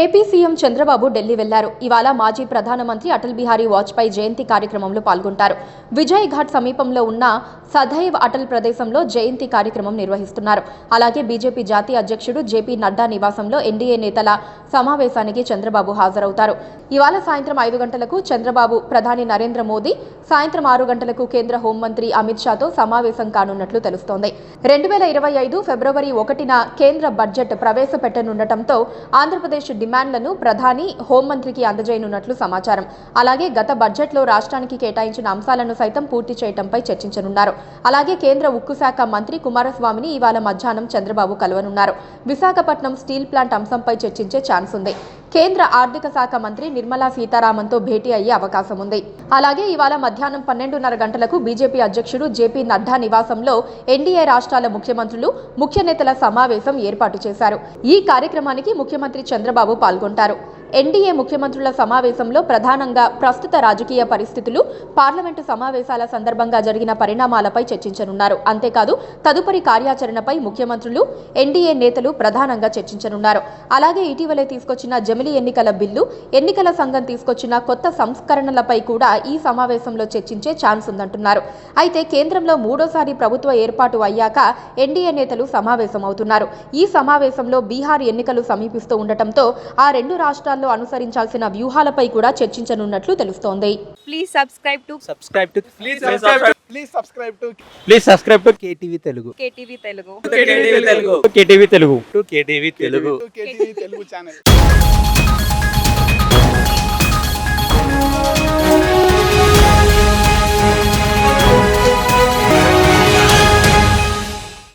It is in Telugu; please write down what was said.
ఏపీ సీఎం చంద్రబాబు ఢిల్లీ వెళ్లారు. ఇవాళ మాజీ ప్రధానమంత్రి అటల్ బిహారీ వాజ్పేయి జయంతి కార్యక్రమంలో పాల్గొంటారు. విజయ్ ఘాట్ సమీపంలో ఉన్న సదైవ్ అటల్ ప్రదేశంలో జయంతి కార్యక్రమం నిర్వహిస్తున్నారు. అలాగే బీజేపీ జాతీయ అధ్యక్షుడు జేపీ నడ్డా నివాసంలో ఎన్డీఏ నేతల సమావేశానికి చంద్రబాబు హాజరవుతారు. ఇవాళ సాయంత్రం 5 గంటలకు చంద్రబాబు ప్రధాని నరేంద్ర మోదీ, సాయంత్రం 6 గంటలకు కేంద్ర హోంమంత్రి అమిత్ షాతో సమావేశం కానున్నట్లు తెలుస్తోంది. 2025 ఫిబ్రవరి 1న కేంద్ర బడ్జెట్ ప్రవేశపెట్టనుండటంతో ఆంధ్రప్రదేశ్ డిమాండ్లను ప్రధాని హోంమంత్రికి అందజేయనున్నట్లు సమాచారం. అలాగే గత బడ్జెట్లో రాష్ట్రానికి కేటాయించిన అంశాలను సైతం పూర్తి చేయడంపై చర్చించనున్నారు. అలాగే కేంద్ర ఉక్కు శాఖ మంత్రి కుమారస్వామిని ఇవాళ మధ్యాహ్నం చంద్రబాబు కలవనున్నారు. విశాఖపట్నం స్టీల్ ప్లాంట్ అంశంపై చర్చించే ఛాన్స్ ఉంది. కేంద్ర ఆర్థిక శాఖ మంత్రి నిర్మలా సీతారామన్తో భేటీ అయ్యే అవకాశం ఉంది. అలాగే ఇవాళ మధ్యాహ్నం 12:30 గంటలకు బీజేపీ అధ్యక్షుడు జేపీ నడ్డా నివాసంలో ఎన్డీఏ రాష్ట్రాల ముఖ్యమంత్రులు, ముఖ్య నేతల సమావేశం ఏర్పాటు చేశారు. ఈ కార్యక్రమానికి ముఖ్యమంత్రి చంద్రబాబు పాల్గొంటారు. ఎన్డీఏ ముఖ్యమంత్రుల సమావేశంలో ప్రధానంగా ప్రస్తుత రాజకీయ పరిస్థితులు, పార్లమెంటు సమావేశాల సందర్భంగా జరిగిన పరిణామాలపై చర్చించనున్నారు. అంతేకాదు తదుపరి కార్యాచరణపై ముఖ్యమంత్రులు, ఎన్డీఏ నేతలు ప్రధానంగా చర్చించనున్నారు. అలాగే ఇటీవలే తీసుకొచ్చిన జమిలీ ఎన్నికల బిల్లు, ఎన్నికల సంఘం తీసుకొచ్చిన కొత్త సంస్కరణలపై కూడా ఈ సమావేశంలో చర్చించే ఛాన్స్ ఉందంటున్నారు. అయితే కేంద్రంలో మూడోసారి ప్రభుత్వ ఏర్పాటు అయ్యాక ఎన్డీఏ నేతలు సమావేశమవుతున్నారు. ఈ సమావేశంలో బీహార్ ఎన్నికలు సమీపిస్తూ ఉండటంతో ఆ రెండు రాష్ట్రాల్లో అనుసరించాల్సిన వ్యూహాలపై కూడా చర్చించనున్నట్లు తెలుస్తోంది. Please subscribe to KTV Telugu. KTV Telugu. KTV Telugu channel.